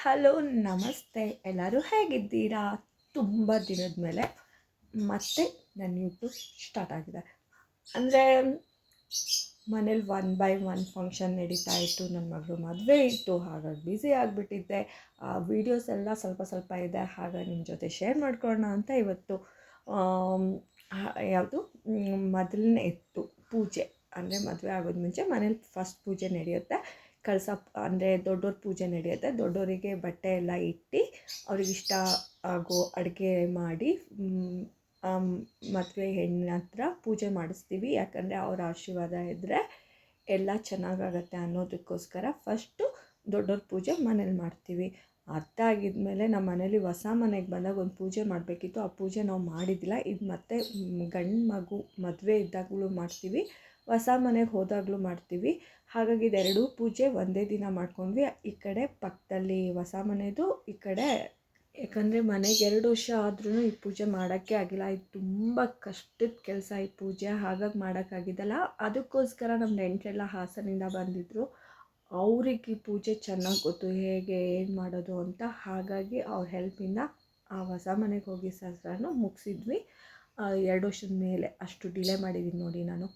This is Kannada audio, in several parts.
ಹಲೋ ನಮಸ್ತೆ, ಎಲ್ಲರೂ ಹೇಗಿದ್ದೀರಾ? ತುಂಬ ದಿನದ ಮೇಲೆ ಮತ್ತೆ ನನ್ನ ಯೂಟ್ಯೂಬ್ ಸ್ಟಾರ್ಟ್ ಆಗಿದೆ. ಅಂದರೆ ಮನೇಲಿ 1 by 1 ಫಂಕ್ಷನ್ ನಡೀತಾ ಇತ್ತು. ನನ್ನ ಮಗಳು ಮದುವೆ ಇತ್ತು, ಹಾಗಾಗಿ ಬ್ಯುಸಿ ಆಗಿಬಿಟ್ಟಿದ್ದೆ. ವೀಡಿಯೋಸ್ ಎಲ್ಲ ಸ್ವಲ್ಪ ಇದೆ, ಹಾಗಾಗಿ ನಿಮ್ಮ ಜೊತೆ ಶೇರ್ ಮಾಡ್ಕೊಳ್ಳೋಣ ಅಂತ ಇವತ್ತು ಯಾವುದು ಮೊದಲನೇ ಇತ್ತು ಪೂಜೆ. ಅಂದರೆ ಮದುವೆ ಆಗೋದು ಮುಂಚೆ ಮನೇಲಿ ಫಸ್ಟ್ ಪೂಜೆ ನಡೆಯುತ್ತೆ. ಕಳಸ ಅಂದರೆ ದೊಡ್ಡವ್ರ ಪೂಜೆ ನಡೆಯುತ್ತೆ. ದೊಡ್ಡವರಿಗೆ ಬಟ್ಟೆ ಎಲ್ಲ ಇಟ್ಟು ಅವ್ರಿಗಿಷ್ಟ ಆಗೋ ಅಡುಗೆ ಮಾಡಿ ಮದುವೆ ಹೆಣ್ಣಿನ ಹತ್ರ ಪೂಜೆ ಮಾಡಿಸ್ತೀವಿ. ಯಾಕಂದರೆ ಅವ್ರ ಆಶೀರ್ವಾದ ಇದ್ದರೆ ಎಲ್ಲ ಚೆನ್ನಾಗಾಗತ್ತೆ ಅನ್ನೋದಕ್ಕೋಸ್ಕರ ಫಸ್ಟು ದೊಡ್ಡವ್ರ ಪೂಜೆ ಮನೇಲಿ ಮಾಡ್ತೀವಿ. ಅರ್ಥ ಆಗಿದ್ಮೇಲೆ ನಮ್ಮ ಮನೇಲಿ ಹೊಸ ಮನೆಗೆ ಬಂದಾಗ ಒಂದು ಪೂಜೆ ಮಾಡಬೇಕಿತ್ತು. ಆ ಪೂಜೆ ನಾವು ಮಾಡಿದ್ದಿಲ್ಲ. ಇದು ಮತ್ತೆ ಗಂಡು ಮಗು ಮದುವೆ ಇದ್ದಾಗಲೂ ಮಾಡ್ತೀವಿ, ಹೊಸ ಮನೆಗೆ ಹೋದಾಗಲೂ ಮಾಡ್ತೀವಿ. ಹಾಗಾಗಿ ಇದೆರಡೂ ಪೂಜೆ ಒಂದೇ ದಿನ ಮಾಡ್ಕೊಂಡ್ವಿ. ಈ ಕಡೆ ಪಕ್ಕದಲ್ಲಿ ಹೊಸ ಮನೆಯದು, ಈ ಕಡೆ ಯಾಕಂದರೆ ಮನೆಗೆ 2 ವರ್ಷ ಆದ್ರೂ ಈ ಪೂಜೆ ಮಾಡೋಕ್ಕೆ ಆಗಿಲ್ಲ. ಇದು ತುಂಬ ಕಷ್ಟದ ಕೆಲಸ ಈ ಪೂಜೆ, ಹಾಗಾಗಿ ಮಾಡೋಕ್ಕಾಗಿದ್ದಲ್ಲ. ಅದಕ್ಕೋಸ್ಕರ ನಮ್ಮ ನೆಂಟರೆಲ್ಲ ಹಾಸನಿಂದ ಬಂದಿದ್ದರು. ಅವ್ರಿಗೆ ಈ ಪೂಜೆ ಚೆನ್ನಾಗಿ ಗೊತ್ತು, ಹೇಗೆ ಏನು ಮಾಡೋದು ಅಂತ. ಹಾಗಾಗಿ ಅವ್ರ ಹೆಲ್ಪಿಂದ ಆ ಹೊಸ ಮನೆಗೆ ಹೋಗಿ ಸಹಸ್ರನೂ ಮುಗಿಸಿದ್ವಿ. 2 ವರ್ಷದ ಮೇಲೆ ಅಷ್ಟು ಡಿಲೇ ಮಾಡಿದ್ದೀನಿ ನೋಡಿ ನಾನು.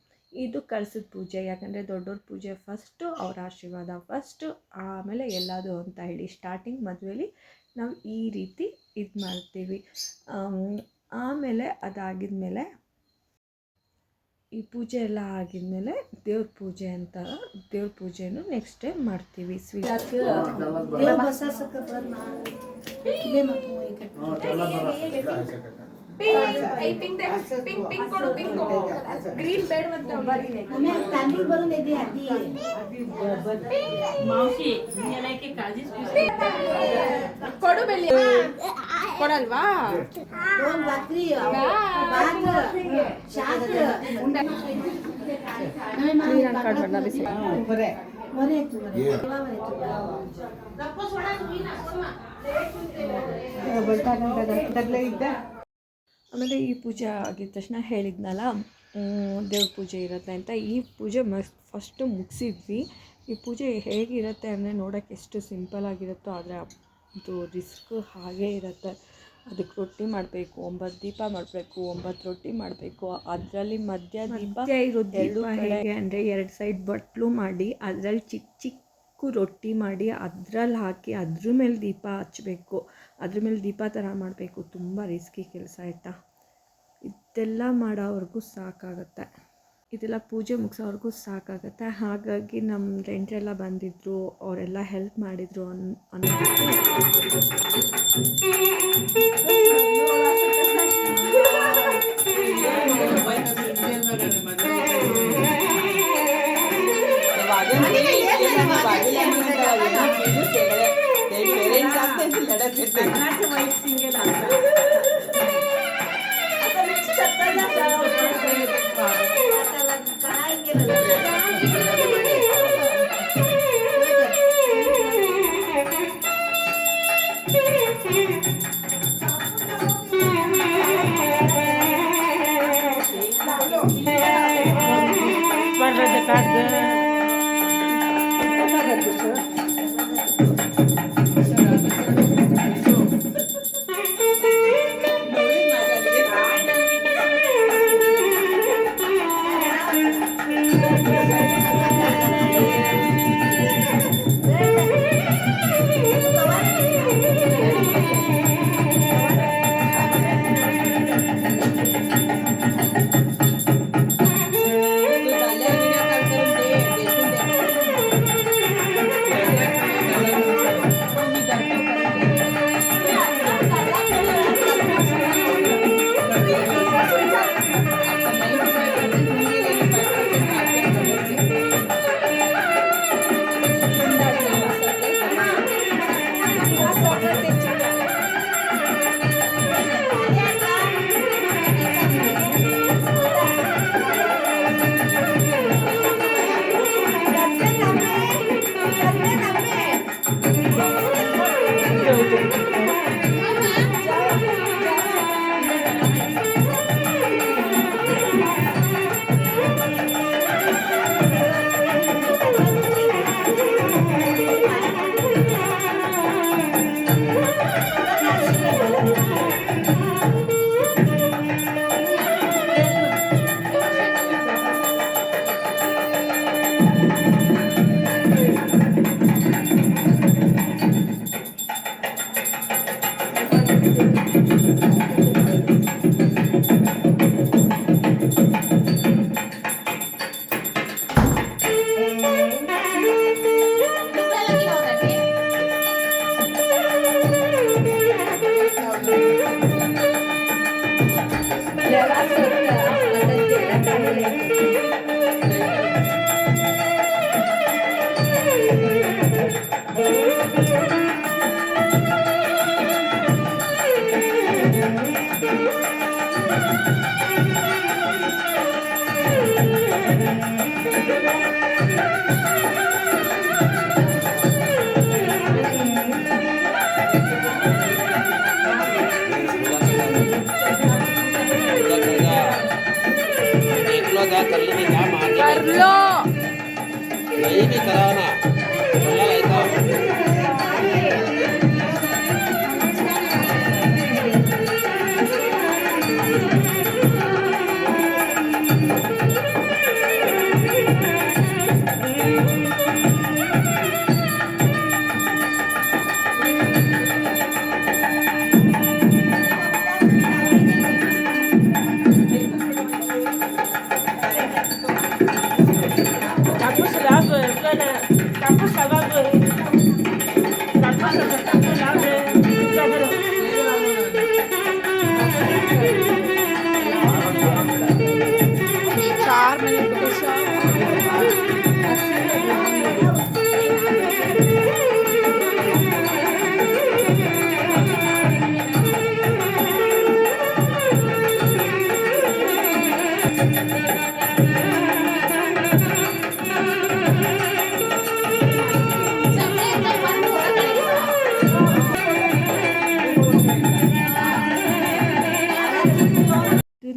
ಇದು ಕಳಸದ ಪೂಜೆ. ಯಾಕಂದರೆ ದೊಡ್ಡವ್ರ ಪೂಜೆ ಫಸ್ಟು, ಅವ್ರ ಆಶೀರ್ವಾದ ಫಸ್ಟು, ಆಮೇಲೆ ಎಲ್ಲದು ಅಂತ ಹೇಳಿ ಸ್ಟಾರ್ಟಿಂಗ್ ಮದುವೆಲಿ ನಾವು ಈ ರೀತಿ ಇದು ಮಾಡ್ತೀವಿ. ಆಮೇಲೆ ಅದಾಗಿದ್ಮೇಲೆ ಈ ಪೂಜೆ ಎಲ್ಲ ಆಗಿದ್ಮೇಲೆ ದೇವ್ರ ಪೂಜೆ ಅಂತ, ದೇವ್ರ ಪೂಜೆನೂ ನೆಕ್ಸ್ಟ್ ಟೈಮ್ ಮಾಡ್ತೀವಿ. पिंक कोडो पिंक ग्रीन बेड मत हमें स्टैंडिंग बरून दे आती है मौसी ये के काजी कोडो बेली कोडल्वा दोन बकरी बात शाद ನೀರನ್ನು ಕಾಡ್ಬಾರ್ದ ಬಿಸಿ ಬರೇ ಬರೇ ರಪ್ಪ ಸೋಡಾ ನೀನಾ ಬಲ್ಟಾ ಗಂಟೆ ಇದ್ದ. ಆಮೇಲೆ ಈ ಪೂಜೆ ಆಗಿದ ತಕ್ಷಣ ಹೇಳಿದ್ನಲ್ಲ ದೇವ್ರ ಪೂಜೆ ಇರುತ್ತೆ ಅಂತ. ಈ ಪೂಜೆ ಫಸ್ಟು ಮುಗಿಸಿದ್ವಿ. ಈ ಪೂಜೆ ಹೇಗಿರುತ್ತೆ ಅಂದರೆ ನೋಡೋಕ್ಕೆ ಎಷ್ಟು ಸಿಂಪಲ್ ಆಗಿರುತ್ತೋ, ಆದರೆ ಅದು ರಿಸ್ಕ್ ಹಾಗೇ ಇರುತ್ತೆ. ಅದಕ್ಕೆ ರೊಟ್ಟಿ ಮಾಡಬೇಕು, 9 ದೀಪ ಮಾಡಬೇಕು, 9 ರೊಟ್ಟಿ ಮಾಡಬೇಕು. ಅದರಲ್ಲಿ ಮಧ್ಯ ದೀಪ ಇರೋದು ಹೇಗೆ ಅಂದರೆ 2 ಸೈಡ್ ಬಟ್ಲು ಮಾಡಿ ಅದರಲ್ಲಿ ಚಿಕ್ಕ ರೊಟ್ಟಿ ಮಾಡಿ ಅದರಲ್ಲಿ ಹಾಕಿ ಅದ್ರ ಮೇಲೆ ದೀಪ ಹಚ್ಚಬೇಕು. ಅದ್ರ ಮೇಲೆ ದೀಪ ಥರ ಮಾಡಬೇಕು. ತುಂಬ ರಿಸ್ಕಿ ಕೆಲಸ ಆಯಿತಾ. ಇದೆಲ್ಲ ಮಾಡೋವ್ರಿಗೂ ಸಾಕಾಗುತ್ತೆ, ಇದೆಲ್ಲ ಪೂಜೆ ಮುಗಿಸೋವ್ರಿಗೂ ಸಾಕಾಗುತ್ತೆ. ಹಾಗಾಗಿ ನಮ್ಮ ನೆಂಟರೆಲ್ಲ ಬಂದಿದ್ದರು, ಅವರೆಲ್ಲ ಹೆಲ್ಪ್ ಮಾಡಿದರು कर लो नहीं भी कराना बोला रहता campus lave campus lave campus lave 4 minute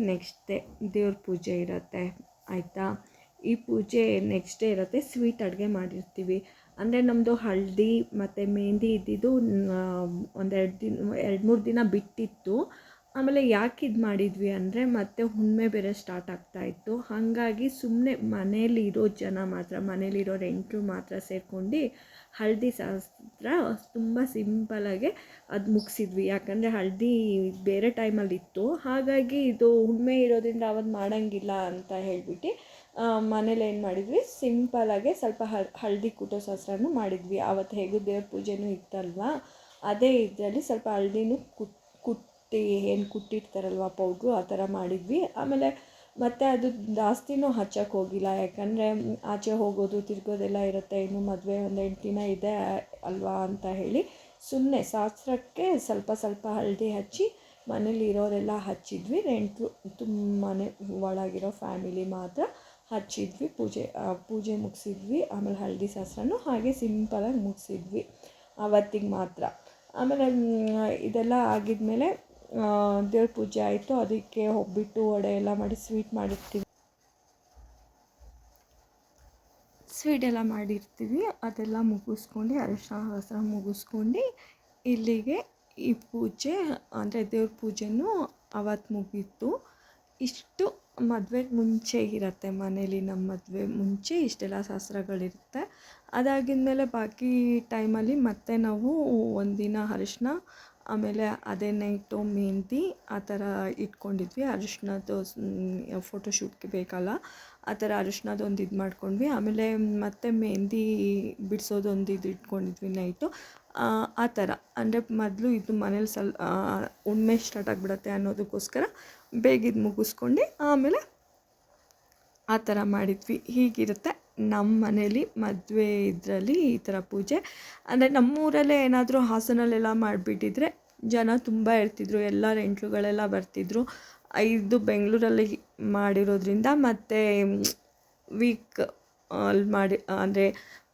next day ದೇವ್ರ ಪೂಜೆ ಇರುತ್ತೆ ಆಯಿತಾ. ಈ ಪೂಜೆ ನೆಕ್ಸ್ಟ್ ಡೇ ಇರುತ್ತೆ. ಸ್ವೀಟ್ ಅಡುಗೆ ಮಾಡಿರ್ತೀವಿ. ಅಂದರೆ ನಮ್ಮದು ಹಳದಿ ಮತ್ತು ಮೆಹಂದಿ ಇದ್ದಿದ್ದು 2-3 ದಿನ ಬಿಟ್ಟಿತ್ತು. ಆಮೇಲೆ ಯಾಕೆ ಇದು ಮಾಡಿದ್ವಿ ಅಂದರೆ ಮತ್ತೆ ಹುಣ್ಣಿಮೆ ಬೇರೆ ಸ್ಟಾರ್ಟ್ ಆಗ್ತಾಯಿತ್ತು. ಹಾಗಾಗಿ ಸುಮ್ಮನೆ ಮನೇಲಿರೋ ಜನ ಮಾತ್ರ, ಮನೇಲಿರೋ ನೆಂಟರು ಮಾತ್ರ ಸೇರ್ಕೊಂಡು ಹಳದಿ ಶಾಸ್ತ್ರ ತುಂಬ ಸಿಂಪಲಾಗೆ ಅದು ಮುಗಿಸಿದ್ವಿ. ಯಾಕಂದರೆ ಹಳದಿ ಬೇರೆ ಟೈಮಲ್ಲಿತ್ತು. ಹಾಗಾಗಿ ಇದು ಹುಣ್ಣಿಮೆ ಇರೋದ್ರಿಂದ ಅವತ್ತು ಮಾಡೋಂಗಿಲ್ಲ ಅಂತ ಹೇಳಿಬಿಟ್ಟು ಮನೇಲಿ ಏನು ಮಾಡಿದ್ವಿ, ಸಿಂಪಲಾಗೆ ಸ್ವಲ್ಪ ಹಳದಿ ಕುಟ್ಟೋ ಶಾಸ್ತ್ರನೂ ಮಾಡಿದ್ವಿ. ಆವತ್ತು ಹೇಗೂ ದೇವ್ರ ಪೂಜೆನೂ ಇತ್ತಲ್ವ, ಅದೇ ಇದರಲ್ಲಿ ಸ್ವಲ್ಪ ಹಳದಿನೂ ಕುಟ್ಟಿ ಏನು ಕುಟ್ಟಿರ್ತಾರಲ್ವ ಪೌಡ್ರು, ಆ ಥರ ಮಾಡಿದ್ವಿ. ಆಮೇಲೆ ಮತ್ತು ಅದು ಜಾಸ್ತಿನೂ ಹಚ್ಚಕ್ಕೆ ಹೋಗಿಲ್ಲ. ಯಾಕಂದರೆ ಆಚೆ ಹೋಗೋದು ತಿರ್ಗೋದೆಲ್ಲ ಇರುತ್ತೆ, ಇನ್ನು ಮದುವೆ ಒಂದು 8 ದಿನ ಇದೆ ಅಲ್ವಾ ಅಂತ ಹೇಳಿ ಸುಮ್ಮನೆ ಶಾಸ್ತ್ರಕ್ಕೆ ಸ್ವಲ್ಪ ಸ್ವಲ್ಪ ಹಳದಿ ಹಚ್ಚಿ ಮನೇಲಿ ಇರೋರೆಲ್ಲ ಹಚ್ಚಿದ್ವಿ. ನೆಂಟರು ಮನೆ ಒಳಗಿರೋ ಫ್ಯಾಮಿಲಿ ಮಾತ್ರ ಹಚ್ಚಿದ್ವಿ. ಪೂಜೆ ಮುಗಿಸಿದ್ವಿ. ಆಮೇಲೆ ಹಳದಿ ಶಾಸ್ತ್ರನೂ ಹಾಗೆ ಸಿಂಪಲಾಗಿ ಮುಗಿಸಿದ್ವಿ ಆವತ್ತಿಗೆ ಮಾತ್ರ. ಆಮೇಲೆ ಇದೆಲ್ಲ ಆಗಿದ್ಮೇಲೆ ದೇವ್ರ ಪೂಜೆ ಆಯಿತು. ಅದಕ್ಕೆ ಒಬ್ಬಟ್ಟು ವಡೆ ಎಲ್ಲ ಮಾಡಿ ಸ್ವೀಟ್ ಮಾಡಿರ್ತೀವಿ. ಅದೆಲ್ಲ ಮುಗಿಸ್ಕೊಂಡು ಅರಿಶಿನ ಶಾಸ್ತ್ರ ಮುಗಿಸ್ಕೊಂಡು ಇಲ್ಲಿಗೆ ಈ ಪೂಜೆ ಅಂದರೆ ದೇವ್ರ ಪೂಜೆನೂ ಅವತ್ತು ಮುಗೀತು. ಇಷ್ಟು ಮದುವೆಗೆ ಮುಂಚೆ ಇರುತ್ತೆ ಮನೇಲಿ. ನಮ್ಮ ಮದುವೆ ಮುಂಚೆ ಇಷ್ಟೆಲ್ಲ ಶಾಸ್ತ್ರಗಳಿರುತ್ತೆ. ಅದಾಗಿದ್ಮೇಲೆ ಬಾಕಿ ಟೈಮಲ್ಲಿ ಮತ್ತೆ ನಾವು ಒಂದಿನ ಅರಿಶಿನ, ಆಮೇಲೆ ಅದೇ ನೈಟು ಮೆಹಂದಿ ಆ ಥರ ಇಟ್ಕೊಂಡಿದ್ವಿ. ಅರಿಶಿನದ್ದು ಫೋಟೋಶೂಟ್ಗೆ ಬೇಕಲ್ಲ, ಆ ಥರ ಅರಿಶಿನದೊಂದು ಇದು ಮಾಡ್ಕೊಂಡ್ವಿ. ಆಮೇಲೆ ಮತ್ತೆ ಮೆಹಂದಿ ಬಿಡಿಸೋದೊಂದು ಇದು ಇಟ್ಕೊಂಡಿದ್ವಿ ನೈಟು. ಆ ಥರ ಅಂದರೆ ಮೊದಲು ಇದು ಮನೇಲಿ ಹುಣ್ಣಿಮೆ ಸ್ಟಾರ್ಟ್ ಆಗಿಬಿಡತ್ತೆ ಅನ್ನೋದಕ್ಕೋಸ್ಕರ ಬೇಗ ಇದು ಮುಗಿಸ್ಕೊಂಡು ಆಮೇಲೆ ಆ ಥರ ಮಾಡಿದ್ವಿ. ಹೀಗಿರುತ್ತೆ ನಮ್ಮ ಮನೇಲಿ ಮದುವೆ ಇದರಲ್ಲಿ ಈ ಥರ ಪೂಜೆ. ಅಂದರೆ ನಮ್ಮೂರಲ್ಲೇ ಏನಾದರೂ ಹಾಸನಲ್ಲೆಲ್ಲ ಮಾಡಿಬಿಟ್ಟಿದ್ರೆ ಜನ ತುಂಬ ಇರ್ತಿದ್ರು, ಎಲ್ಲ ನೆಂಟರುಗಳೆಲ್ಲ ಬರ್ತಿದ್ರು. ಇದು ಬೆಂಗಳೂರಲ್ಲಿ ಮಾಡಿರೋದ್ರಿಂದ ಮತ್ತು ವೀಕ್ ಅಲ್ಲಿ ಮಾಡಿ ಅಂದರೆ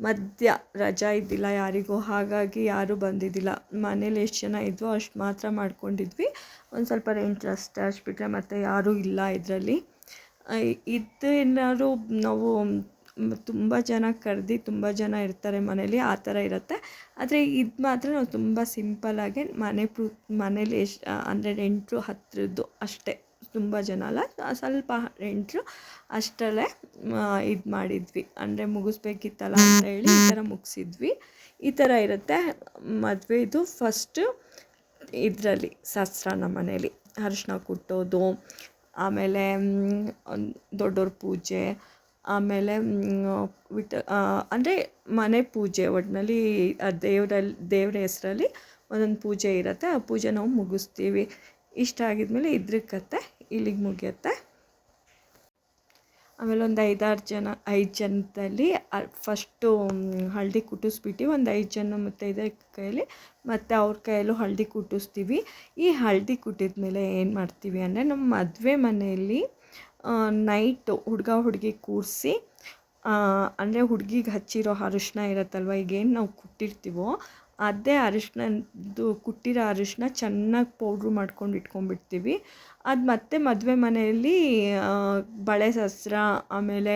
ಮಧ್ಯ ರಜಾ ಇದ್ದಿಲ್ಲ ಯಾರಿಗೂ, ಹಾಗಾಗಿ ಯಾರೂ ಬಂದಿದ್ದಿಲ್ಲ. ಮನೇಲಿ ಎಷ್ಟು ಜನ ಇದ್ವೋ ಅಷ್ಟು ಮಾತ್ರ ಮಾಡ್ಕೊಂಡಿದ್ವಿ. ಒಂದು ಸ್ವಲ್ಪ ನೆಂಟರು ಅಷ್ಟು ಬಿಟ್ಟರೆ ಮತ್ತು ಯಾರೂ ಇಲ್ಲ ಇದರಲ್ಲಿ. ಏನಾದ್ರು ನಾವು ತುಂಬ ಜನ ಕರೆದು ತುಂಬ ಜನ ಇರ್ತಾರೆ ಮನೇಲಿ, ಆ ಥರ ಇರುತ್ತೆ. ಆದರೆ ಇದು ಮಾತ್ರ ನಾವು ತುಂಬ ಸಿಂಪಲ್ಲಾಗೆ ಮನೇಲಿ ಎಷ್ಟು ಅಂದರೆ ನೆಂಟರು ಹತ್ತಿರದ್ದು ಅಷ್ಟೇ, ತುಂಬ ಜನ ಅಲ್ಲ, ಸ್ವಲ್ಪ ನೆಂಟರು ಅಷ್ಟರಲ್ಲೇ ಇದು ಮಾಡಿದ್ವಿ. ಅಂದರೆ ಮುಗಿಸ್ಬೇಕಿತ್ತಲ್ಲ ಅಂತ ಹೇಳಿ ಈ ಥರ ಮುಗಿಸಿದ್ವಿ. ಈ ಥರ ಇರುತ್ತೆ ಮದುವೆದು ಫಸ್ಟು ಇದರಲ್ಲಿ ಶಾಸ್ತ್ರ. ನಮ್ಮ ಮನೇಲಿ ಅರಿಶಿನ ಕುಟ್ಟೋದು, ಆಮೇಲೆ ದೊಡ್ಡವ್ರ ಪೂಜೆ, ಆಮೇಲೆ ಅಂದರೆ ಮನೆ ಪೂಜೆ, ಒಟ್ಟಿನಲ್ಲಿ ದೇವ್ರ ಹೆಸರಲ್ಲಿ ಒಂದೊಂದು ಪೂಜೆ ಇರುತ್ತೆ. ಆ ಪೂಜೆ ನಾವು ಮುಗಿಸ್ತೀವಿ. ಇಷ್ಟ ಆಗಿದ್ಮೇಲೆ ಇದ್ರ ಕತೆ ಇಲ್ಲಿಗೆ ಮುಗಿಯುತ್ತೆ. ಆಮೇಲೆ ಒಂದು 5 ಜನದಲ್ಲಿ ಫಸ್ಟು ಹಳದಿ ಕುಟ್ಟಿಸ್ಬಿಟ್ಟು ಒಂದು 5 ಜನ ಮುತ್ತೈದೆ ಕೈಯಲ್ಲಿ ಮತ್ತು ಅವ್ರ ಕೈಯಲ್ಲೂ ಹಳದಿ ಕುಟ್ಟಿಸ್ತೀವಿ. ಈ ಹಳದಿ ಕುಟ್ಟಿದ ಮೇಲೆ ಏನು ಮಾಡ್ತೀವಿ ಅಂದರೆ ನಮ್ಮ ಮದುವೆ ಮನೆಯಲ್ಲಿ ನೈಟು ಹುಡುಗ ಹುಡುಗಿ ಕೂರಿಸಿ ಅಂದರೆ ಹುಡುಗಿಗೆ ಹಚ್ಚಿರೋ ಅರಿಶಿನ ಇರುತ್ತಲ್ವ, ಈಗೇನು ನಾವು ಕುಟ್ಟಿರ್ತೀವೋ ಅದೇ ಅರಿಶಿನದ್ದು ಕುಟ್ಟಿರೋ ಅರಿಶಿನ ಚೆನ್ನಾಗಿ ಪೌಡ್ರು ಮಾಡ್ಕೊಂಡು ಇಟ್ಕೊಂಡ್ಬಿಡ್ತೀವಿ. ಅದು ಮತ್ತೆ ಮದುವೆ ಮನೆಯಲ್ಲಿ ಬಳೆ ಶಾಸ್ತ್ರ ಆಮೇಲೆ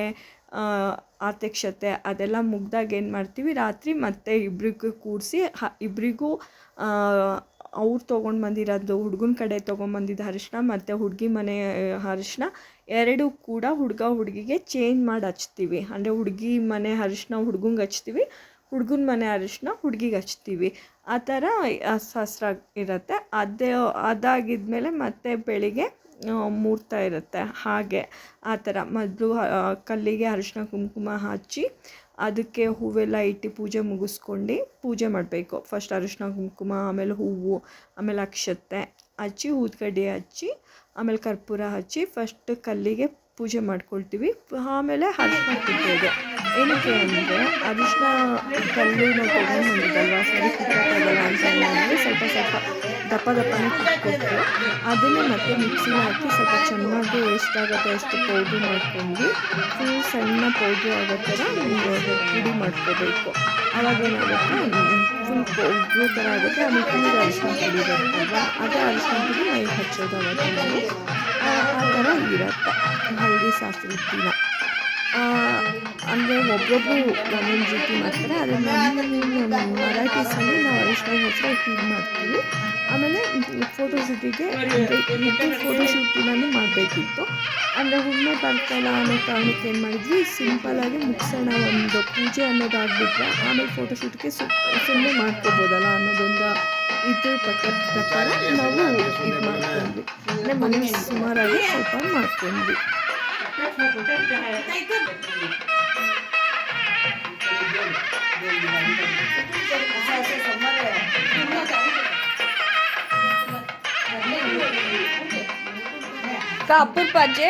ಆರತಕ್ಷತೆ ಅದೆಲ್ಲ ಮುಗ್ದಾಗ ಏನು ಮಾಡ್ತೀವಿ, ರಾತ್ರಿ ಮತ್ತೆ ಇಬ್ಬರಿಗೂ ಕೂರಿಸಿ ಇಬ್ಬರಿಗೂ ಅವ್ರು ತೊಗೊಂಡು ಬಂದಿರೋದು ಹುಡುಗನ ಕಡೆ ತೊಗೊಂಬಂದಿದ್ದು ಅರಿಶಿನ ಮತ್ತು ಹುಡುಗಿ ಮನೆ ಅರಿಶಿನ ಎರಡೂ ಕೂಡ ಹುಡುಗ ಹುಡುಗಿಗೆ ಚೇಂಜ್ ಮಾಡಿ ಹಚ್ತೀವಿ. ಅಂದರೆ ಹುಡುಗಿ ಮನೆ ಅರಿಶಿನ ಹುಡುಗಂಗೆ ಹಚ್ತೀವಿ, ಹುಡುಗನ ಮನೆ ಅರಿಶಿನ ಹುಡುಗಿಗೆ ಹಚ್ತೀವಿ. ಆ ಥರ ಶಾಸ್ತ್ರ ಇರುತ್ತೆ. ಅದಾಗಿದ್ಮೇಲೆ ಮತ್ತೆ ಬೆಳಿಗ್ಗೆ ಮುಹೂರ್ತ ಇರುತ್ತೆ. ಹಾಗೆ ಆ ಥರ ಮೊದಲು ಕಲ್ಲಿಗೆ ಅರಿಶಿನ ಕುಂಕುಮ ಹಚ್ಚಿ ಅದಕ್ಕೆ ಹೂವೆಲ್ಲ ಇಟ್ಟು ಪೂಜೆ ಮುಗಿಸ್ಕೊಂಡು ಪೂಜೆ ಮಾಡಬೇಕು. ಫಸ್ಟ್ ಅರಿಶಿನ ಕುಂಕುಮ, ಆಮೇಲೆ ಹೂವು, ಆಮೇಲೆ ಅಕ್ಷತೆ ಹಚ್ಚಿ ಊದ್ಕಡ್ಡಿ ಹಚ್ಚಿ ಆಮೇಲೆ ಕರ್ಪೂರ ಹಚ್ಚಿ ಫಸ್ಟ್ ಕಲ್ಲಿಗೆ ಪೂಜೆ ಮಾಡ್ಕೊಳ್ತೀವಿ. ಆಮೇಲೆ ಅರಿಶಿನ ಕುಟ್ಟೋದು ಏನಕ್ಕೆ ಅಂದರೆ ಅರಿಶಿನ ಕಲ್ಲು ನಾವು ತೊಗೊಂಡು ಬಂದಿದ್ದಲ್ವ, ಸರಿ ಕುಟ್ಟೋಕ್ಕಾಗಲ್ಲ ಅಂತ ಹೇಳಿ ಸ್ವಲ್ಪ ದಪ್ಪನೇ ಕುಟ್ಕೊಟ್ಟು ಅದನ್ನೇ ಮತ್ತೆ ಮಿಕ್ಸಿಗೆ ಹಾಕಿ ಸ್ವಲ್ಪ ಚೆನ್ನಾಗಿ ಎಷ್ಟಾಗುತ್ತೆ ಅಷ್ಟು ಪೌಡ್ರ್ ಮಾಡ್ಕೊಂಡು ಫುಲ್ ಸಣ್ಣ ಪೌಡ್ರ್ ಆಗೋ ಥರ ಪುಡಿ ಮಾಡ್ಕೋಬೇಕು. ಆವಾಗೇನಾಗುತ್ತೆ ಫುಲ್ ಪೌಡ್ರು ಥರ ಆಗುತ್ತೆ. ಆಮೇಲೆ ಪುಡಿ ಅರಿಶಿನ ಪುಡಿ ಬರುತ್ತಲ್ವ, ಅದೇ ಅರಿಶಿನ ಪುಡಿ ಮೈಗೆ ಹಚ್ಚೋದು ಆವಾಗ ನಾವು ಆ ಥರ ಇರುತ್ತೆ ಹಳದಿ ಶಾಸ್ತ್ರದ ದಿನ. ಅಂದರೆ ಒಬ್ಬೊಬ್ಬರು ಒಂದೊಂದು ರೀತಿ ಮಾಡ್ತಾರೆ. ಆದರೆ ನಮ್ಮ ಮರಾಠೀಸಲ್ಲಿ ನಾವು ಅರಿಶಿನ ಹೆಸರು ಹೀಗೆ ಮಾಡ್ತೀವಿ. ಆಮೇಲೆ ಫೋಟೋಶೂಟಿಗೆ ಫೋಟೋಶೂಟಿನೂ ಮಾಡಬೇಕಿತ್ತು. ಅಂದರೆ ಹುಣ್ಣೆ ಬರ್ತಾಯಿಲ್ಲ ಅನ್ನೋ ಕಾರಣಕ್ಕೆ ಏನು ಮಾಡಿದ್ವಿ, ಸಿಂಪಲ್ಲಾಗಿ ಮುಗಿಸೋಣ, ಒಂದು ಪೂಜೆ ಅನ್ನೋದಾಗ್ಬಿಟ್ರೆ ಆಮೇಲೆ ಫೋಟೋಶೂಟ್ಗೆ ಸುಮ್ಮನೆ ಮಾಡ್ಕೋಬೋದಲ್ಲ ಅನ್ನೋದೊಂದು ಇದ್ರ ಪ್ರಕಾರ ನಾವು ಇದು ಮಾಡ್ಕೊಂಡ್ವಿ. ಅಂದರೆ ಮನೇಲಿ ಸುಮಾರಾಗಿ ಸ್ವಲ್ಪ ಮಾಡ್ಕೊಂಡ್ವಿ. कापूर पाहिजे.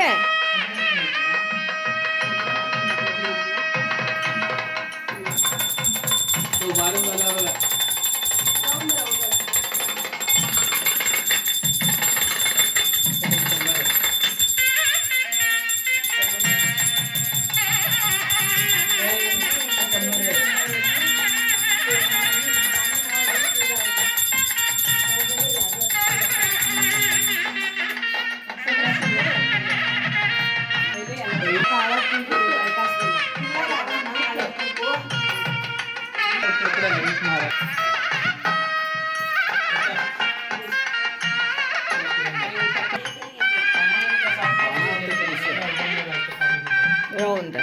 Round.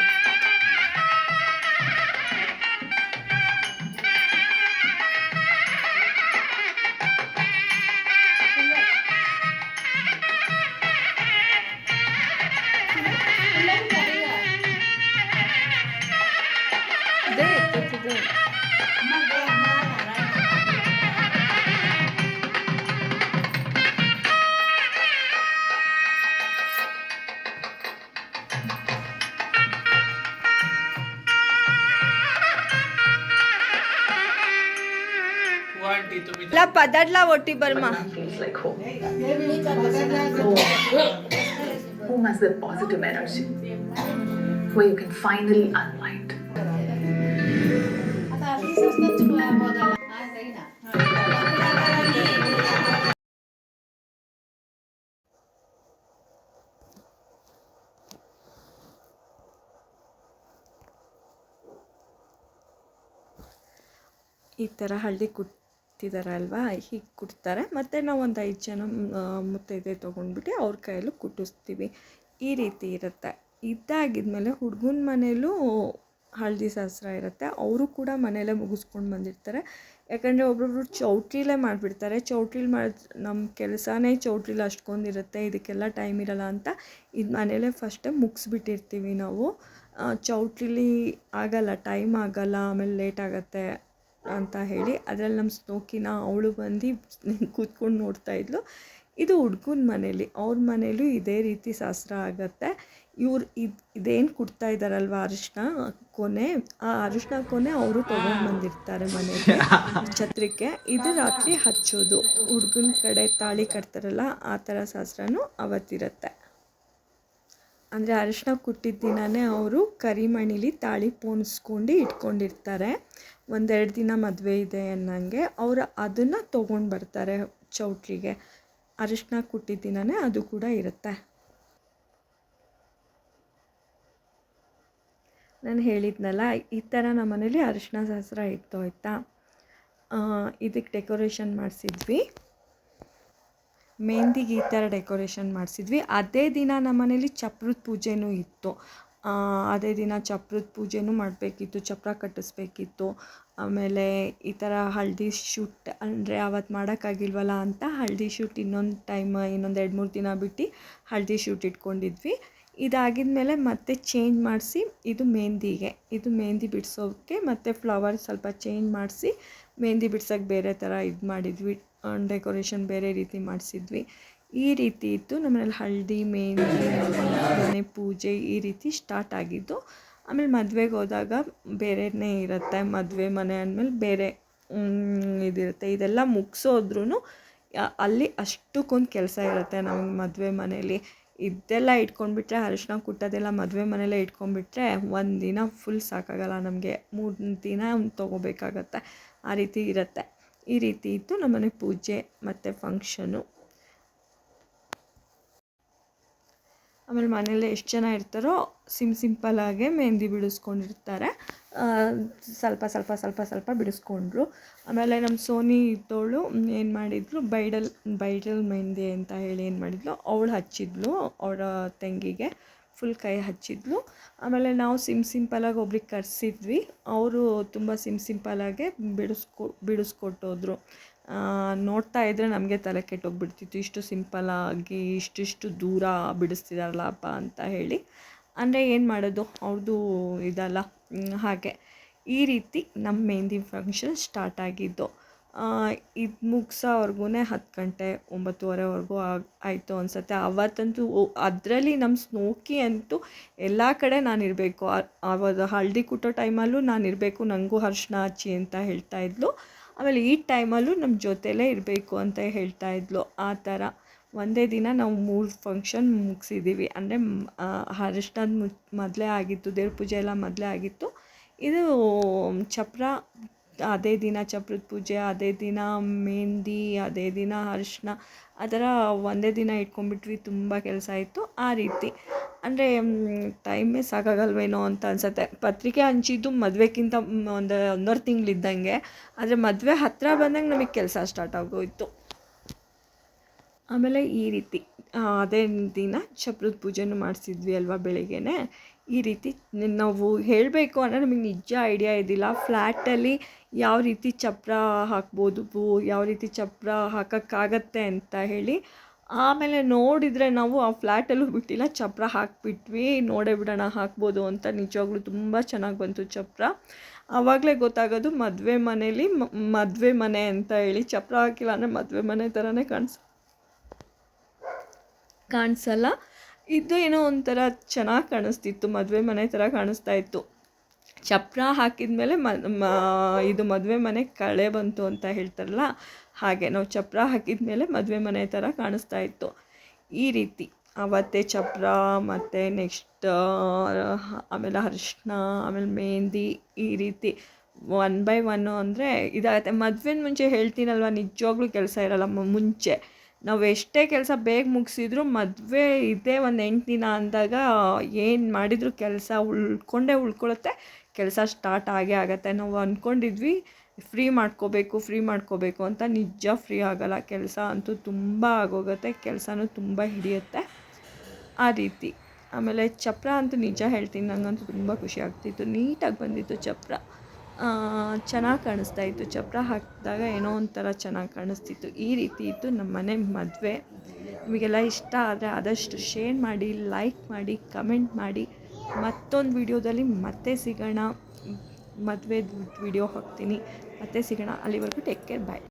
ला पदडला ओटी बर्मा. Home has the positive energy where you can finally unwind. ಈ ಥರ ಹಳದಿ ಕುಟ್ಟಿದಾರಲ್ವ, ಹೀಗೆ ಕುಟ್ತಾರೆ. ಮತ್ತು ನಾವು ಒಂದು 5 ಜನ ಮುತ್ತೈದೆ ತೊಗೊಂಡ್ಬಿಟ್ಟು ಅವ್ರ ಕೈಯಲ್ಲೂ ಕುಟ್ಟಿಸ್ತೀವಿ. ಈ ರೀತಿ ಇರುತ್ತೆ. ಇದಾಗಿದ್ಮೇಲೆ ಹುಡುಗನ ಮನೇಲೂ ಹಳದಿ ಶಾಸ್ತ್ರ ಇರುತ್ತೆ. ಅವರು ಕೂಡ ಮನೆಯಲ್ಲೇ ಮುಗಿಸ್ಕೊಂಡು ಬಂದಿರ್ತಾರೆ. ಯಾಕಂದರೆ ಒಬ್ಬೊಬ್ರು ಚೌಟ್ರಿಲೇ ಮಾಡಿಬಿಡ್ತಾರೆ. ಚೌಟ್ರಿಲಿ ನಮ್ಮ ಕೆಲಸನೇ ಚೌಟ್ರಿಲಿ ಅಷ್ಟೊಂದಿರುತ್ತೆ, ಇದಕ್ಕೆಲ್ಲ ಟೈಮ್ ಇರೋಲ್ಲ ಅಂತ ಇದು ಮನೇಲೇ ಫಸ್ಟೇ ಮುಗಿಸ್ಬಿಟ್ಟಿರ್ತೀವಿ ನಾವು. ಚೌಟ್ರಿಲಿ ಆಗಲ್ಲ, ಟೈಮ್ ಆಗಲ್ಲ, ಆಮೇಲೆ ಲೇಟ್ ಆಗುತ್ತೆ ಅಂತ ಹೇಳಿ ಅದರಲ್ಲಿ ನಮ್ಮ ಸ್ನೋಕಿನ ಅವಳು ಬಂದು ಕೂತ್ಕೊಂಡು ನೋಡ್ತಾಯಿದ್ಲು. ಇದು ಹುಡ್ಗನ ಮನೇಲಿ, ಅವ್ರ ಮನೇಲೂ ಇದೇ ರೀತಿ ಶಾಸ್ತ್ರ ಆಗುತ್ತೆ. ಇದೇನು ಕೊಡ್ತಾ ಇದ್ದಾರಲ್ವ ಅರಿಶಿನ ಕೊನೆ, ಆ ಅರಿಶಿನ ಕೊನೆ ಅವರು ತೊಗೊಂಡು ಬಂದಿರ್ತಾರೆ ಮನೆಗೆ ಛತ್ರಕ್ಕೆ. ಇದು ರಾತ್ರಿ ಹಚ್ಚೋದು, ಹುಡುಗನ ಕಡೆ ತಾಳಿ ಕಟ್ತಾರಲ್ಲ ಆ ಥರ ಶಾಸ್ತ್ರನೂ ಅವತ್ತಿರುತ್ತೆ. ಅಂದರೆ ಅರಿಶಿನ ಕುಟ್ಟಿದ ದಿನವೇ ಅವರು ಕರಿಮಣಿಲಿ ತಾಳಿ ಪೋಣಿಸ್ಕೊಂಡು ಇಟ್ಕೊಂಡಿರ್ತಾರೆ. 1-2 ದಿನ ಮದುವೆ ಇದೆ ಅನ್ನಂಗೆ ಅವರು ಅದನ್ನು ತೊಗೊಂಡು ಬರ್ತಾರೆ ಚೌಟ್ರಿಗೆ. ಅರಿಶಿನ ಕುಟ್ಟಿದ ದಿನವೇ ಅದು ಕೂಡ ಇರುತ್ತೆ. ನಾನು ಹೇಳಿದ್ನಲ್ಲ, ಈ ಥರ ನಮ್ಮ ಮನೇಲಿ ಅರಿಶಿನ ಶಾಸ್ತ್ರ ಇತ್ತು ಆಯಿತಾ. ಇದಕ್ಕೆ ಡೆಕೋರೇಷನ್ ಮಾಡಿಸಿದ್ವಿ, ಮೆಹಂದಿಗೆ ಈ ಥರ ಡೆಕೋರೇಷನ್ ಮಾಡಿಸಿದ್ವಿ. ಅದೇ ದಿನ ನಮ್ಮ ಮನೇಲಿ ಚಪ್ರದ ಪೂಜೆನೂ ಇತ್ತು. ಅದೇ ದಿನ ಚಪ್ರದ ಪೂಜೆನೂ ಮಾಡಬೇಕಿತ್ತು, ಚಪ್ರ ಕಟ್ಟಿಸ್ಬೇಕಿತ್ತು. ಆಮೇಲೆ ಈ ಥರ ಹಳದಿ ಶೂಟ್ ಅಂದರೆ ಅವತ್ತು ಮಾಡೋಕ್ಕಾಗಿಲ್ವಲ್ಲ ಅಂತ ಹಳದಿ ಶೂಟ್ ಇನ್ನೊಂದು 2-3 ದಿನ ಬಿಟ್ಟು ಹಳದಿ ಶೂಟ್ ಇಟ್ಕೊಂಡಿದ್ವಿ. ಇದಾಗಿದ ಮೇಲೆ ಮತ್ತೆ ಚೇಂಜ್ ಮಾಡಿಸಿ ಇದು ಮೆಹಂದಿ ಬಿಡಿಸೋಕ್ಕೆ ಮತ್ತು ಫ್ಲವರ್ ಸ್ವಲ್ಪ ಚೇಂಜ್ ಮಾಡಿಸಿ ಮೆಹಂದಿ ಬಿಡ್ಸೋಕ್ಕೆ ಬೇರೆ ಥರ ಇದು ಮಾಡಿದ್ವಿ, ಡೆಕೋರೇಷನ್ ಬೇರೆ ರೀತಿ ಮಾಡಿಸಿದ್ವಿ. ಈ ರೀತಿ ಇತ್ತು ನಮ್ಮನೇಲಿ ಹಳದಿ, ಮೆಹಂದಿ, ಮನೆ ಪೂಜೆ ಈ ರೀತಿ ಸ್ಟಾರ್ಟ್ ಆಗಿದ್ದು. ಆಮೇಲೆ ಮದುವೆಗೆ ಹೋದಾಗ ಬೇರೆಯೇ ಇರುತ್ತೆ, ಮದುವೆ ಮನೆ ಅಂದಮೇಲೆ ಬೇರೆ ಇದಿರುತ್ತೆ. ಇದೆಲ್ಲ ಮುಗಿಸೋದ್ರೂ ಅಲ್ಲಿ ಅಷ್ಟಕ್ಕೊಂದು ಕೆಲಸ ಇರುತ್ತೆ ನಮಗೆ ಮದುವೆ ಮನೇಲಿ. ಇದೆಲ್ಲ ಇಟ್ಕೊಂಡ್ಬಿಟ್ರೆ, ಅರಿಶಿನ ಕುಟ್ಟೋದೆಲ್ಲ ಮದುವೆ ಮನೆಯಲ್ಲೇ ಇಟ್ಕೊಂಡ್ಬಿಟ್ರೆ 1 ದಿನ ಫುಲ್ ಸಾಕಾಗಲ್ಲ ನಮಗೆ, 3 ದಿನ ತೊಗೋಬೇಕಾಗತ್ತೆ, ಆ ರೀತಿ ಇರುತ್ತೆ. ಈ ರೀತಿ ಇತ್ತು ನಮ್ಮನೆ ಪೂಜೆ ಮತ್ತು ಫಂಕ್ಷನು. ಆಮೇಲೆ ಮನೇಲಿ ಎಷ್ಟು ಜನ ಇರ್ತಾರೋ ಸಿಂಪಲ್ಲಾಗೆ ಮೆಹಂದಿ ಬಿಡಿಸ್ಕೊಂಡಿರ್ತಾರೆ. ಸ್ವಲ್ಪ ಬಿಡಿಸ್ಕೊಂಡ್ರು. ಆಮೇಲೆ ನಮ್ಮ ಸೋನಿ ಇದ್ದವಳು ಏನು ಮಾಡಿದ್ಲು, ಬೈಡಲ್ ಮೆಹಂದಿ ಅಂತ ಹೇಳಿ ಏನು ಮಾಡಿದ್ಲು, ಅವಳು ಹಚ್ಚಿದ್ಲು ಅವಳ ತಂಗಿಗೆ ಫುಲ್ ಕೈ ಹಚ್ಚಿದ್ಲು. ಆಮೇಲೆ ನಾವು ಸಿಂಪಲ್ಲಾಗಿ ಒಬ್ರಿಗೆ ಕರೆಸಿದ್ವಿ, ಅವರು ತುಂಬ ಸಿಂಪಲ್ಲಾಗೆ ಬಿಡಿಸ್ಕೊಟ್ಟೋದ್ರು. ನೋಡ್ತಾ ಇದ್ದರೆ ನಮಗೆ ತಲೆ ಕೆಟ್ಟೋಗ್ಬಿಡ್ತಿತ್ತು, ಇಷ್ಟು ಸಿಂಪಲ್ಲಾಗಿ ಇಷ್ಟು ದೂರ ಬಿಡಿಸ್ತಿದಾರಲ್ಲಪ್ಪ ಅಂತ ಹೇಳಿ. ಅಂದರೆ ಏನು ಮಾಡೋದು, ಅವ್ರದ್ದು ಇದಲ್ಲ. ಹಾಗೆ ಈ ರೀತಿ ನಮ್ಮ ಮೆಹಂದಿ ಫಂಕ್ಷನ್ ಸ್ಟಾರ್ಟ್ ಆಗಿದ್ದು. ಇದು ಮುಗಿಸೋವರೆಗೂ 10 ಗಂಟೆ 9:30ವರೆಗೂ ಆಯಿತು ಅನಿಸುತ್ತೆ. ಅವತ್ತಂತೂ ಅದರಲ್ಲಿ ನಮ್ಮ ಸ್ನೋಕಿ ಅಂತೂ ಎಲ್ಲ ಕಡೆ ನಾನಿರಬೇಕು, ಆವಾಗ ಹಳದಿ ಕುಟ್ಟೋ ಟೈಮಲ್ಲೂ ನಾನಿರಬೇಕು, ನನಗೂ ಅರಿಶಿನ ಹಚ್ಚಿ ಅಂತ ಹೇಳ್ತಾಯಿದ್ಲು. ಆಮೇಲೆ ಈ ಟೈಮಲ್ಲೂ ನಮ್ಮ ಜೊತೆಲೇ ಇರಬೇಕು ಅಂತ ಹೇಳ್ತಾಯಿದ್ಲು. ಆ ಥರ ಒಂದೇ ದಿನ ನಾವು 3 ಫಂಕ್ಷನ್ ಮುಗಿಸಿದ್ದೀವಿ. ಅಂದರೆ ಅರಿಶಿನದ ಮೊದಲೇ ಆಗಿತ್ತು, ದೇವ್ರ ಪೂಜೆ ಎಲ್ಲ ಮೊದಲೇ ಆಗಿತ್ತು. ಇದು ಚಪ್ರ ಅದೇ ದಿನ, ಚಪ್ರದ ಪೂಜೆ ಅದೇ ದಿನ, ಮೆಹಂದಿ ಅದೇ ದಿನ, ಅರಿಶಿನ ಆ ಥರ ಒಂದೇ ದಿನ ಇಟ್ಕೊಂಡ್ಬಿಟ್ವಿ. ತುಂಬ ಕೆಲಸ ಇತ್ತು. ಆ ರೀತಿ ಅಂದರೆ ಟೈಮೇ ಸಾಕಾಗಲ್ವೇನೋ ಅಂತ ಅನಿಸುತ್ತೆ. ಪತ್ರಿಕೆ ಹಂಚಿದ್ದು ಮದುವೆಗಿಂತ 1.5 ತಿಂಗಳಿದ್ದಂಗೆ, ಆದರೆ ಮದುವೆ ಹತ್ತಿರ ಬಂದಂಗೆ ನಮಗೆ ಕೆಲಸ ಸ್ಟಾರ್ಟ್ ಆಗೋಯಿತು. ಆಮೇಲೆ ಈ ರೀತಿ ಅದೇ ದಿನ ಚಪ್ರದ ಪೂಜೆನೂ ಮಾಡಿಸಿದ್ವಿ ಅಲ್ವಾ ಬೆಳಿಗ್ಗೆನೇ. ಈ ರೀತಿ ನಾವು ಹೇಳಬೇಕು ಅಂದರೆ ನಮಗೆ ನಿಜ ಐಡಿಯಾ ಇದ್ದಿಲ್ಲ, ಫ್ಲ್ಯಾಟಲ್ಲಿ ಯಾವ ರೀತಿ ಚಪ್ರ ಹಾಕ್ಬೋದು, ಯಾವ ರೀತಿ ಚಪ್ರ ಹಾಕೋಕ್ಕಾಗತ್ತೆ ಅಂತ ಹೇಳಿ. ಆಮೇಲೆ ನೋಡಿದರೆ ನಾವು ಆ ಫ್ಲ್ಯಾಟಲ್ಲೂ ಬಿಟ್ಟಿಲ್ಲ, ಚಪ್ರ ಹಾಕಿಬಿಟ್ವಿ, ನೋಡೇ ಬಿಡೋಣ ಹಾಕ್ಬೋದು ಅಂತ. ನಿಜವಾಗ್ಲೂ ತುಂಬ ಚೆನ್ನಾಗಿ ಬಂತು ಚಪ್ರ. ಆವಾಗಲೇ ಗೊತ್ತಾಗೋದು ಮದುವೆ ಮನೇಲಿ ಮದುವೆ ಮನೆ ಅಂತ ಹೇಳಿ. ಚಪ್ರ ಹಾಕಿಲ್ಲ ಅಂದರೆ ಮದುವೆ ಮನೆ ಥರನೇ ಕಾಣಿಸಲ್ಲ. ಇದು ಏನೋ ಒಂಥರ ಚೆನ್ನಾಗಿ ಕಾಣಿಸ್ತಿತ್ತು, ಮದುವೆ ಮನೆ ಥರ ಕಾಣಿಸ್ತಾ ಇತ್ತು. ಚಪ್ರ ಹಾಕಿದ ಮೇಲೆ ಇದು ಮದುವೆ ಮನೆ ಕಳೆ ಬಂತು ಅಂತ ಹೇಳ್ತಾರಲ್ಲ ಹಾಗೆ, ನಾವು ಚಪ್ರ ಹಾಕಿದ ಮೇಲೆ ಮದುವೆ ಮನೆ ಥರ ಕಾಣಿಸ್ತಾ ಇತ್ತು. ಈ ರೀತಿ ಅವತ್ತೇ ಚಪ್ರ ಮತ್ತು ನೆಕ್ಸ್ಟ್ ಆಮೇಲೆ ಅರಿಶಿನ, ಆಮೇಲೆ ಮೆಹಂದಿ, ಈ ರೀತಿ 1 by 1 ಅಂದರೆ ಇದಾಗುತ್ತೆ. ಮದುವೆ ಮುಂಚೆ ಹೇಳ್ತೀನಲ್ವ, ನಿಜವಾಗ್ಲೂ ಕೆಲಸ ಇರೋಲ್ಲ. ಮುಂಚೆ ನಾವು ಎಷ್ಟೇ ಕೆಲಸ ಬೇಗ ಮುಗಿಸಿದ್ರು ಮದುವೆ ಇದೇ ಒಂದು 8 ದಿನ ಅಂದಾಗ ಏನು ಮಾಡಿದರೂ ಕೆಲಸ ಉಳ್ಕೊಳ್ಳುತ್ತೆ, ಕೆಲಸ ಸ್ಟಾರ್ಟ್ ಆಗುತ್ತೆ. ನಾವು ಅಂದ್ಕೊಂಡಿದ್ವಿ ಫ್ರೀ ಮಾಡ್ಕೋಬೇಕು ಅಂತ, ನಿಜ ಫ್ರೀ ಆಗೋಲ್ಲ. ಕೆಲಸ ಅಂತೂ ತುಂಬ ಆಗೋಗುತ್ತೆ, ಕೆಲಸನೂ ತುಂಬ ಹಿಡಿಯುತ್ತೆ. ಆ ರೀತಿ ಆಮೇಲೆ ಚಪ್ರ ಅಂತೂ ನಿಜ ಹೇಳ್ತೀನಿ, ನನಗಂತೂ ತುಂಬ ಖುಷಿ ಆಗ್ತಿತ್ತು. ನೀಟಾಗಿ ಬಂದಿತ್ತು ಚಪ್ರ, ಚೆನ್ನಾಗಿ ಕಾಣಿಸ್ತಾ ಇತ್ತು. ಚಪ್ರ ಹಾಕಿದಾಗ ಏನೋ ಒಂಥರ ಚೆನ್ನಾಗಿ ಕಾಣಿಸ್ತಿತ್ತು. ಈ ರೀತಿ ಇತ್ತು ನಮ್ಮ ಮನೆ ಮದುವೆ. ನಿಮಗೆಲ್ಲ ಇಷ್ಟ ಆದರೆ ಆದಷ್ಟು ಶೇರ್ ಮಾಡಿ, ಲೈಕ್ ಮಾಡಿ, ಕಮೆಂಟ್ ಮಾಡಿ. ಮತ್ತೊಂದು ವಿಡಿಯೋದಲ್ಲಿ ಮತ್ತೆ ಸಿಗೋಣ. ಮದುವೆ ವಿಡಿಯೋ ಹಾಕ್ತೀನಿ, ಮತ್ತೆ ಸಿಗೋಣ. ಅಲ್ಲಿವರೆಗೂ ಟೇಕ್ ಕೇರ್, ಬಾಯ್.